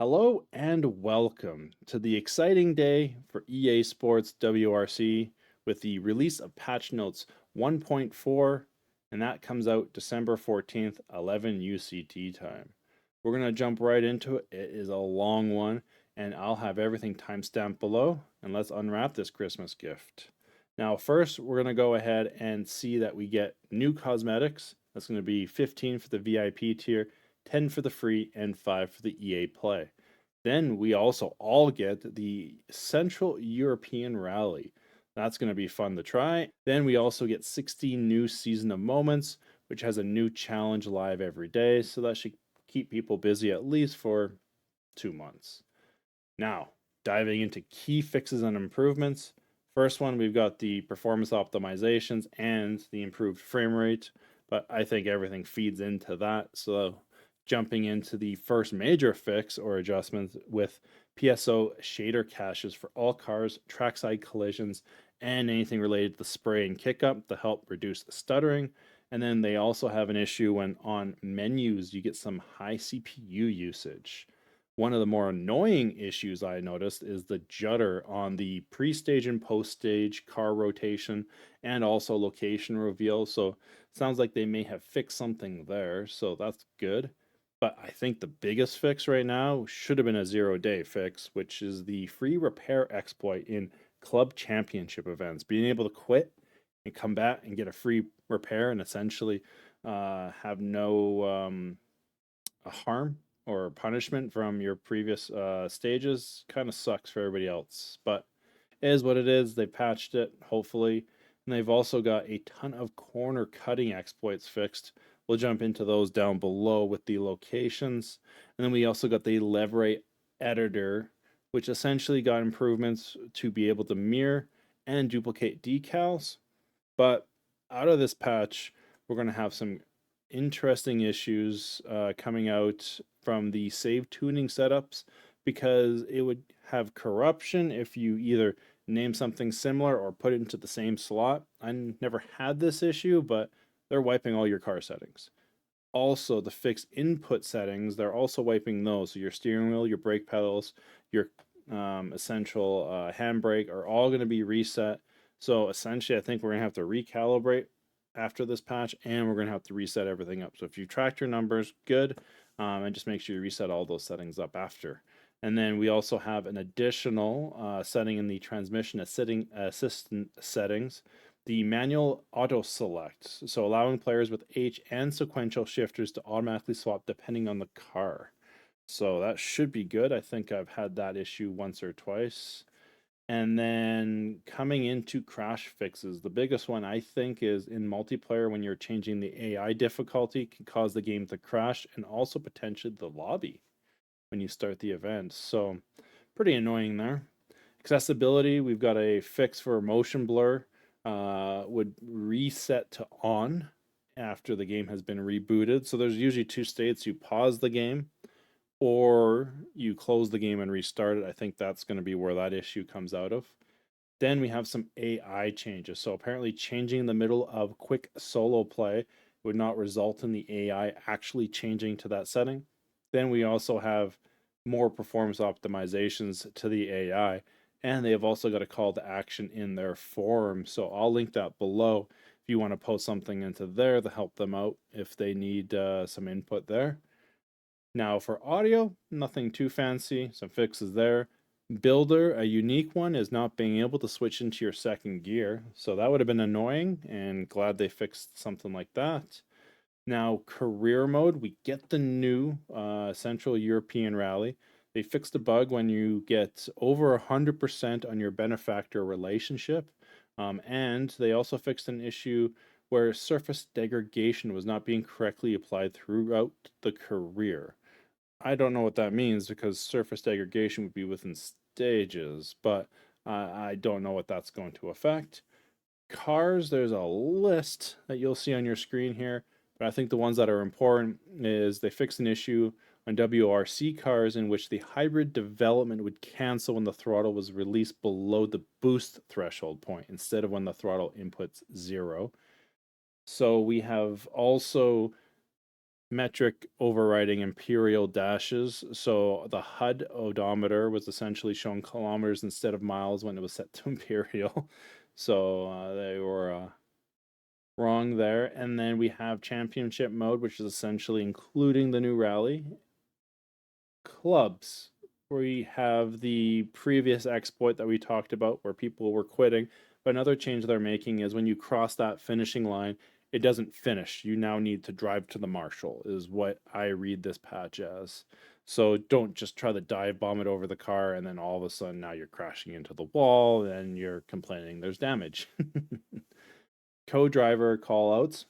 Hello and welcome to the exciting day for EA Sports WRC with the release of patch notes 1.4, and that comes out December 14th, 11 UCT time. We're going to jump right into it. It is a long one, and I'll have everything timestamped below, and let's unwrap this Christmas gift. Now, first, we're going to go ahead and see that we get new cosmetics. That's going to be 15 for the VIP tier, 10 for the free, and 5 for the EA Play. Then we also all get the Central European Rally. That's going to be fun to try. Then we also get 16 new Season of Moments, which has a new challenge live every day. So that should keep people busy at least for 2 months. Now, diving into key fixes and improvements. First one, we've got the performance optimizations and the improved frame rate, but I think everything feeds into that. So, jumping into the first major fix or adjustment with PSO shader caches for all cars, trackside collisions, and anything related to the spray and kick-up to help reduce the stuttering. And then they also have an issue when on menus you get some high CPU usage. One of the more annoying issues I noticed is the judder on the pre-stage and post-stage car rotation and also location reveal. So sounds like they may have fixed something there, so that's good. But I think the biggest fix right now should have been a 0-day fix, which is the free repair exploit in club championship events. Being able to quit and come back and get a free repair and essentially have no harm or punishment from your previous stages kind of sucks for everybody else. But it is what it is. They patched it, hopefully. And they've also got a ton of corner cutting exploits fixed. We'll jump into those down below with the locations. And then we also got the Livery Editor, which essentially got improvements to be able to mirror and duplicate decals. But out of this patch, we're going to have some interesting issues coming out from the save tuning setups because it would have corruption if you either name something similar or put it into the same slot. I never had this issue, but they're wiping all your car settings. Also, the fixed input settings, they're also wiping those. So your steering wheel, your brake pedals, your essential handbrake are all going to be reset. So essentially, I think we're going to have to recalibrate after this patch, and we're going to have to reset everything up. So if you tracked your numbers, good, and just make sure you reset all those settings up after. And then we also have an additional setting in the transmission assistant settings, the manual auto select, so allowing players with H and sequential shifters to automatically swap depending on the car. So that should be good. I think I've had that issue once or twice. And then coming into crash fixes, the biggest one I think is in multiplayer when you're changing the AI difficulty can cause the game to crash and also potentially the lobby when you start the event. So pretty annoying there. Accessibility, we've got a fix for motion blur, would reset to on after the game has been rebooted. So there's usually two states. You pause the game or you close the game and restart it. I think that's going to be where that issue comes out of. Then we have some AI changes. So apparently changing in the middle of quick solo play would not result in the AI actually changing to that setting. Then we also have more performance optimizations to the AI, and they have also got a call to action in their forum. So I'll link that below if you want to post something into there to help them out if they need some input there. Now for audio, nothing too fancy, some fixes there. Builder, a unique one, is not being able to switch into your second gear. So that would have been annoying, and glad they fixed something like that. Now, career mode, we get the new Central European Rally. They fixed a bug when you get over 100% on your benefactor relationship. And they also fixed an issue where surface degradation was not being correctly applied throughout the career. I don't know what that means because surface degradation would be within stages, but I don't know what that's going to affect. Cars, there's a list that you'll see on your screen here, but I think the ones that are important is they fixed an issue on WRC cars in which the hybrid development would cancel when the throttle was released below the boost threshold point instead of when the throttle inputs 0. So we have also metric overriding imperial dashes. So the HUD odometer was essentially showing kilometers instead of miles when it was set to imperial. So they were wrong there. And then we have championship mode, which is essentially including the new rally. Clubs, we have the previous exploit that we talked about where people were quitting. But another change they're making is when you cross that finishing line, it doesn't finish. You now need to drive to the marshal, is what I read this patch as. So don't just try to dive bomb it over the car and then all of a sudden now you're crashing into the wall and you're complaining there's damage. Co-driver callouts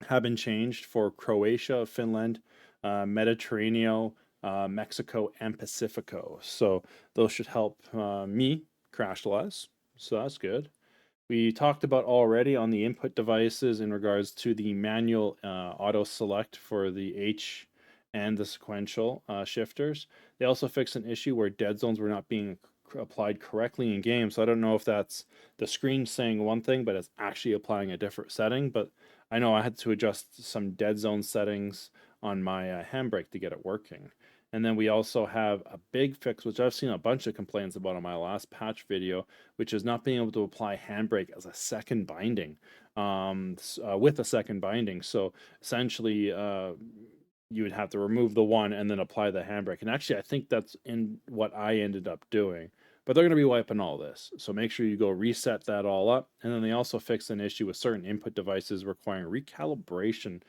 have been changed for Croatia, Finland, Mediterranean, Mexico, and Pacifico. So those should help me crash less. So that's good. We talked about already on the input devices in regards to the manual auto select for the H and the sequential shifters. They also fixed an issue where dead zones were not being applied correctly in game. So I don't know if that's the screen saying one thing, but it's actually applying a different setting. But I know I had to adjust some dead zone settings on my handbrake to get it working. And then we also have a big fix, which I've seen a bunch of complaints about on my last patch video, which is not being able to apply handbrake as a second binding with a second binding. So essentially, you would have to remove the one and then apply the handbrake. And actually, I think that's in what I ended up doing. But they're going to be wiping all this. So make sure you go reset that all up. And then they also fixed an issue with certain input devices requiring recalibration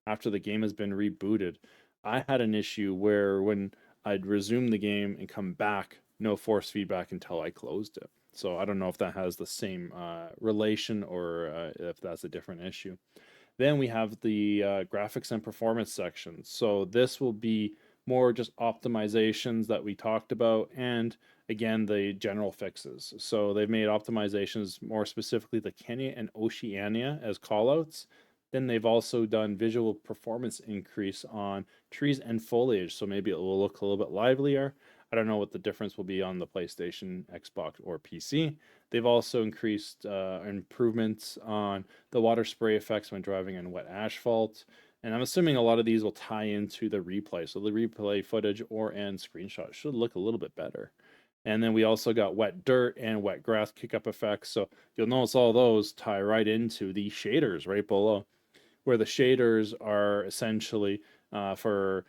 after the game has been rebooted. I had an issue where when I'd resume the game and come back, no force feedback until I closed it. So I don't know if that has the same relation or if that's a different issue. Then we have the graphics and performance section. So this will be more just optimizations that we talked about and again the general fixes. So they've made optimizations more specifically the Kenya and Oceania as callouts. Then they've also done visual performance increase on trees and foliage. So maybe it will look a little bit livelier. I don't know what the difference will be on the PlayStation, Xbox, or PC. They've also increased improvements on the water spray effects when driving on wet asphalt. And I'm assuming a lot of these will tie into the replay. So the replay footage or and screenshots should look a little bit better. And then we also got wet dirt and wet grass kick-up effects. So you'll notice all those tie right into the shaders right below, where the shaders are essentially for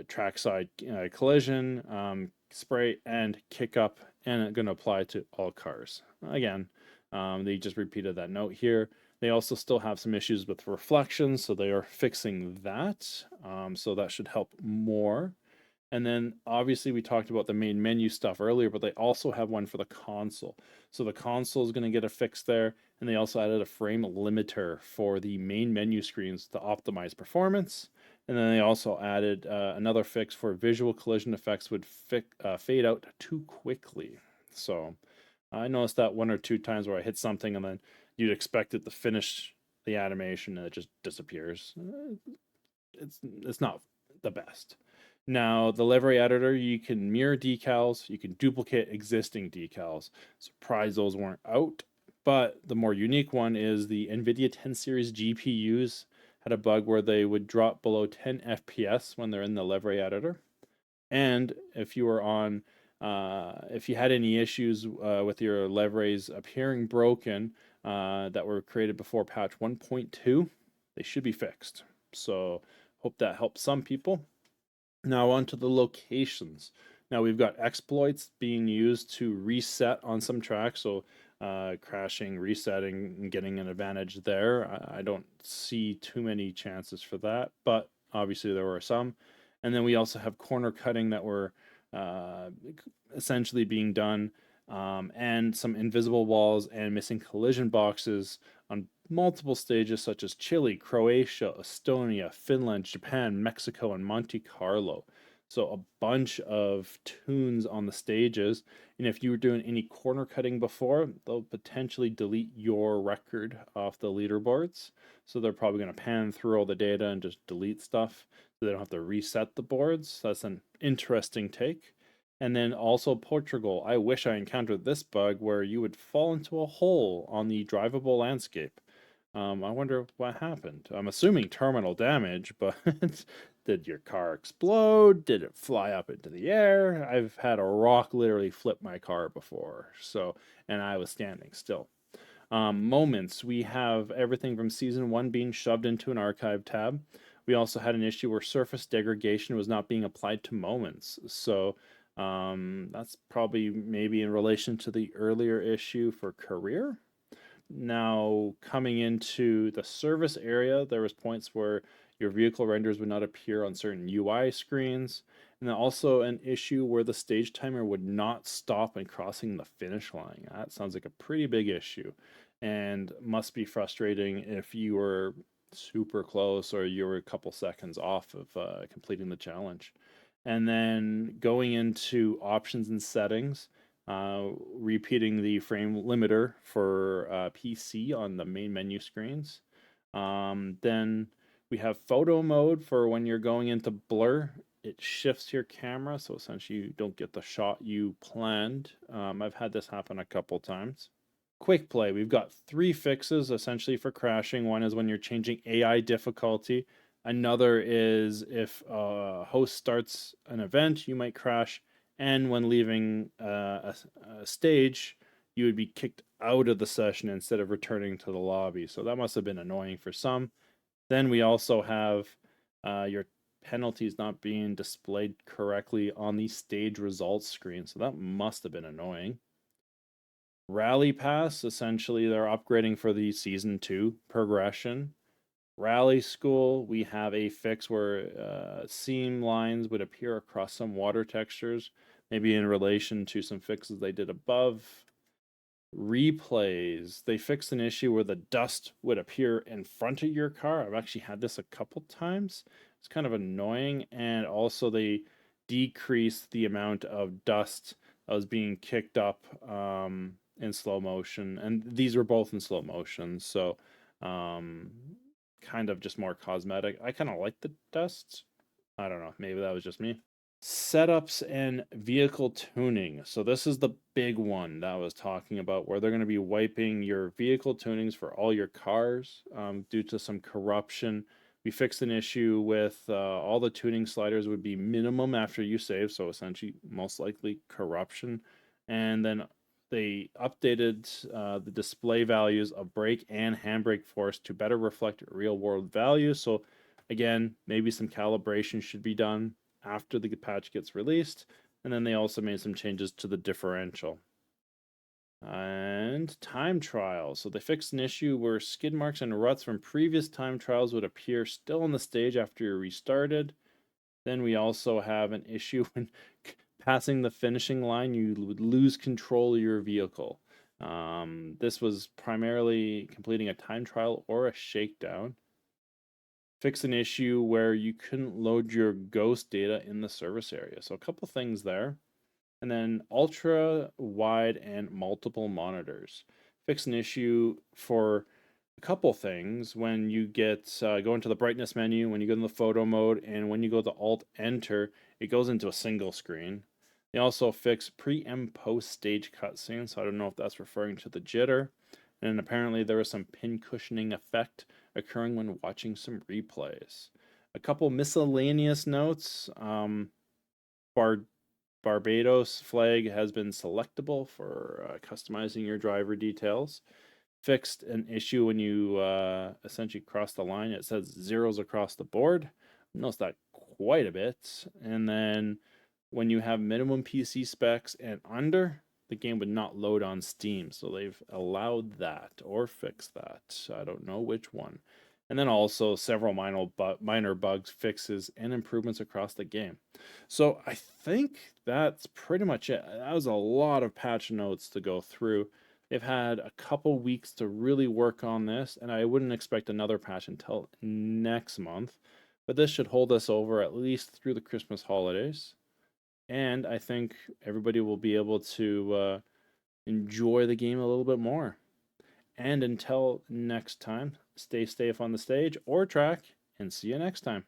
trackside collision, spray, and kick up, and going to apply to all cars. Again, they just repeated that note here. They also still have some issues with reflections, so they are fixing that. So that should help more. And then obviously we talked about the main menu stuff earlier, but they also have one for the console. So the console is going to get a fix there. And they also added a frame limiter for the main menu screens to optimize performance. And then they also added another fix for visual collision effects would fade out too quickly. So I noticed that one or two times where I hit something and then you'd expect it to finish the animation and it just disappears. It's not the best. Now, the Livery Editor, you can mirror decals, you can duplicate existing decals. Surprised those weren't out, but the more unique one is the NVIDIA 10 series GPUs had a bug where they would drop below 10 FPS when they're in the Livery Editor. And if you were on, if you had any issues with your liveries appearing broken that were created before patch 1.2, they should be fixed. So hope that helps some people. Now onto the locations. Now we've got exploits being used to reset on some tracks, so crashing, resetting, and getting an advantage there. I don't see too many chances for that, but obviously there were some. And then we also have corner cutting that were essentially being done, and some invisible walls and missing collision boxes on multiple stages such as Chile, Croatia, Estonia, Finland, Japan, Mexico, and Monte Carlo. So a bunch of tunes on the stages. And if you were doing any corner cutting before, they'll potentially delete your record off the leaderboards. So they're probably going to pan through all the data and just delete stuff so they don't have to reset the boards. That's an interesting take. And then also Portugal. I wish I encountered this bug where you would fall into a hole on the drivable landscape. I wonder what happened. I'm assuming terminal damage, but did your car explode? Did it fly up into the air? I've had a rock literally flip my car before, so and I was standing still. Moments, we have everything from season 1 being shoved into an archive tab. We also had an issue where surface degradation was not being applied to moments. So that's probably maybe in relation to the earlier issue for career. Now, coming into the service area, there was points where your vehicle renders would not appear on certain UI screens, and then also an issue where the stage timer would not stop when crossing the finish line. That sounds like a pretty big issue, and must be frustrating if you were super close or you were a couple seconds off of completing the challenge. And then going into options and settings, repeating the frame limiter for PC on the main menu screens. Then we have photo mode for when you're going into blur. It shifts your camera, so essentially you don't get the shot you planned. I've had this happen a couple times. Quick play, we've got 3 fixes essentially for crashing. One is when you're changing AI difficulty. Another is if a host starts an event, you might crash. And when leaving a stage, you would be kicked out of the session instead of returning to the lobby. So that must have been annoying for some. Then we also have your penalties not being displayed correctly on the stage results screen. So that must have been annoying. Rally Pass, essentially, they're upgrading for the Season 2 progression. Rally School, we have a fix where seam lines would appear across some water textures, maybe in relation to some fixes they did above. Replays, they fixed an issue where the dust would appear in front of your car. I've actually had this a couple times. It's kind of annoying, and also they decreased the amount of dust that was being kicked up in slow motion, and these were both in slow motion, so um, kind of just more cosmetic. I kind of like the dust. I don't know, maybe that was just me. Setups and vehicle tuning. So this is the big one that I was talking about, where they're going to be wiping your vehicle tunings for all your cars due to some corruption. We fixed an issue with all the tuning sliders would be minimum after you save, so essentially most likely corruption. And then they updated the display values of brake and handbrake force to better reflect real world values. So again, maybe some calibration should be done after the patch gets released. And then they also made some changes to the differential. And time trials. So they fixed an issue where skid marks and ruts from previous time trials would appear still on the stage after you restarted. Then we also have an issue when passing the finishing line, you would lose control of your vehicle. This was primarily completing a time trial or a shakedown. Fix an issue where you couldn't load your ghost data in the service area. So a couple things there. And then ultra wide and multiple monitors. Fix an issue for a couple things when you get go into the brightness menu, when you go in the photo mode, and when you go to Alt Enter, it goes into a single screen. They also fix pre and post stage cutscenes, so I don't know if that's referring to the jitter. And apparently there was some pin cushioning effect occurring when watching some replays. A couple miscellaneous notes. Barbados flag has been selectable for customizing your driver details. Fixed an issue when you essentially cross the line. It says zeros across the board. Notice that quite a bit. And then when you have minimum PC specs and under, the game would not load on Steam. So they've allowed that or fixed that. I don't know which one. And then also several minor bugs, fixes, and improvements across the game. So I think that's pretty much it. That was a lot of patch notes to go through. They've had a couple weeks to really work on this, and I wouldn't expect another patch until next month. But this should hold us over at least through the Christmas holidays. And I think everybody will be able to enjoy the game a little bit more. And until next time, stay safe on the stage or track, and see you next time.